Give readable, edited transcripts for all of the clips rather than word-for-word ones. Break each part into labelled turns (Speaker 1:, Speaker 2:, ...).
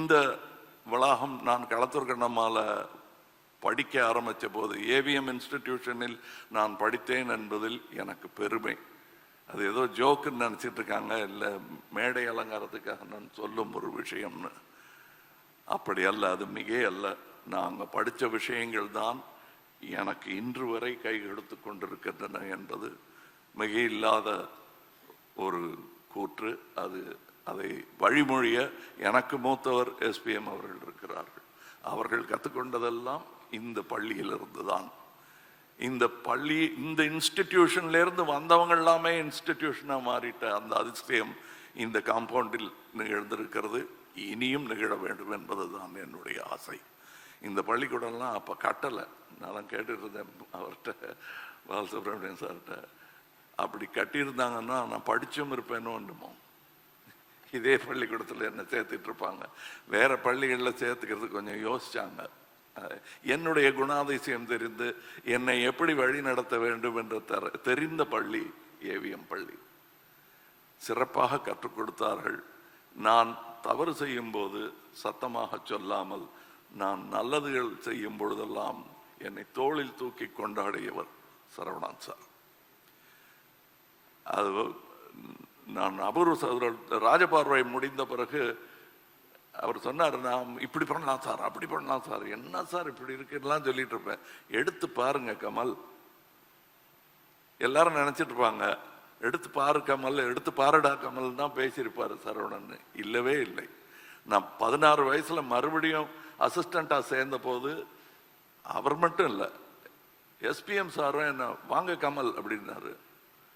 Speaker 1: இந்த வளாகம் நான் களத்தூர் கண்ணம்மால படிக்க ஆரம்பித்த போது ஏவிஎம் இன்ஸ்டிடியூஷனில் நான் படித்தேன் என்பதில் எனக்கு பெருமை. அது ஏதோ ஜோக்குன்னு நினச்சிட்டு இருக்காங்க, இல்லை மேடை அலங்காரத்துக்காக நான் சொல்லும் ஒரு விஷயம்னு. அப்படி அல்ல, அது மிக அல்ல. நாங்கள் படித்த விஷயங்கள் தான் எனக்கு இன்று வரை கை எடுத்து கொண்டிருக்கின்றன என்பது மிக இல்லாத ஒரு கூற்று. அதை வழிமொழிய எனக்கு மூத்தவர் எஸ்பிஎம் அவர்கள் இருக்கிறார்கள். அவர்கள் கற்றுக்கொண்டதெல்லாம் இந்த பள்ளியிலிருந்து தான். இந்த பள்ளி, இந்த இன்ஸ்டிடியூஷன்ல இருந்து வந்தவங்க எல்லாமே இன்ஸ்டிடியூஷனா மாறிட்ட அந்த அதிசயம் இந்த காம்பவுண்டில் நிகழ்ந்திருக்கிறது. இனியும் நிகழ வேண்டும் என்பதுதான் என்னுடைய ஆசை. இந்த பள்ளிக்கூடம்லாம் அப்போ கட்டலை. நான் கேட்டுட்டு இருந்தேன் அவர்கிட்ட, பாலசுப்ரமணியன் சார்கிட்ட. அப்படி கட்டியிருந்தாங்கன்னா நான் படிச்சும் இருப்பேன்னு. இதே பள்ளிக்கூடத்தில் என்ன சேர்த்துட்டு இருப்பாங்க. வேற பள்ளிகளில் சேர்த்துக்கிறது கொஞ்சம் யோசிச்சாங்க. என்னுடைய குணாதிசயம் தெரிந்து என்னை எப்படி வழி நடத்த வேண்டும் என்று தெரிந்த பள்ளி ஏவிஎம் பள்ளி. சிறப்பாக கற்றுக் கொடுத்தார்கள். நான் தவறு செய்யும் போது சத்தமாக சொல்லாமல், நான் நல்லதுகள் செய்யும் பொழுதெல்லாம் என்னை தோளில் தூக்கி கொண்டாடியவர் சரவணன் சார். அது நான் அபூர்வ ராஜபார்வை முடிந்த பிறகு அவர் சொன்னார், நான் இப்படி பண்ணலாம் சார், அப்படி பண்ணலாம் சார், என்ன சார் இப்படி இருக்குலாம் சொல்லிட்டு இருப்பேன். எடுத்து பாருங்க கமல். எல்லாரும் நினைச்சிட்டு இருப்பாங்க எடுத்து பாரு கமல், எடுத்து பாருடா கமல் தான் பேசியிருப்பாரு சரவணன். இல்லவே இல்லை. நான் 16 வயசுல மறுபடியும் அசிஸ்டண்டா சேர்ந்த போது அவர் மட்டும் இல்லை, எஸ்பிஎம் சாரும் என்ன வாங்க கமல் அப்படின்னாரு.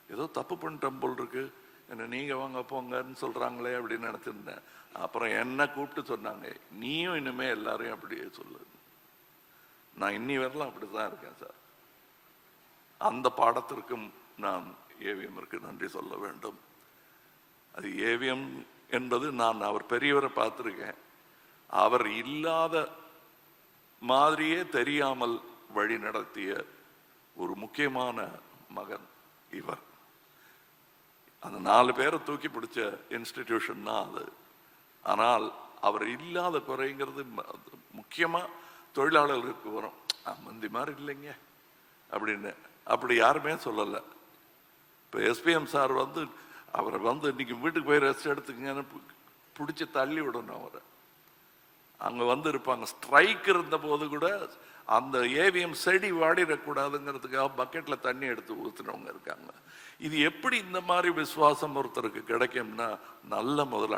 Speaker 1: ஏதோ தப்பு பண்ணிட்டோம் போல் இருக்கு, என்ன நீங்க வாங்க போங்கன்னு சொல்றாங்களே அப்படின்னு நினைச்சிருந்தேன். அப்புறம் என்ன கூப்பிட்டு சொன்னாங்க, நீயும் இனிமே எல்லாரையும் அப்படியே சொல்லு. நான் இன்னி வரலாம் அப்படிதான் இருக்கேன் சார். அந்த பாடத்திற்கும் நான் ஏவிஎம்ற்கு நன்றி சொல்ல வேண்டும். அது ஏவிஎம் என்பது, நான் அவர் பெரியவரை பார்த்துருக்கேன். அவர் இல்லாத மாதிரியே தெரியாமல் வழி நடத்திய ஒரு முக்கியமான மகன் இவர். அந்த 4 பேரை தூக்கி பிடிச்ச இன்ஸ்டிடியூஷன் தான் அது. ஆனால் அவர் இல்லாத குறைங்கிறது முக்கியமா தொழிலாளர்களுக்கு வரும். முந்தி மாதிரி இல்லைங்க அப்படின்னு அப்படி யாருமே சொல்லலை. இப்போ எஸ்பிஎம் சார் அவரை இன்னைக்கு வீட்டுக்கு போய் ரெஸ்ட் எடுத்துக்கங்கன்னு பிடிச்சி தள்ளி விடணும். அவரை அங்கே இருப்பாங்க. ஸ்ட்ரைக் இருந்த போது கூட அந்த ஏவிஎம் செடி வாடிடக்கூடாதுங்கிறதுக்காக பக்கெட்ல தண்ணி எடுத்து ஊத்துனவங்க இருக்காங்க. இது எப்படி இந்த மாதிரி விசுவாசம் ஒருத்தருக்கு கிடைக்கும்னா, நல்ல முதலாளி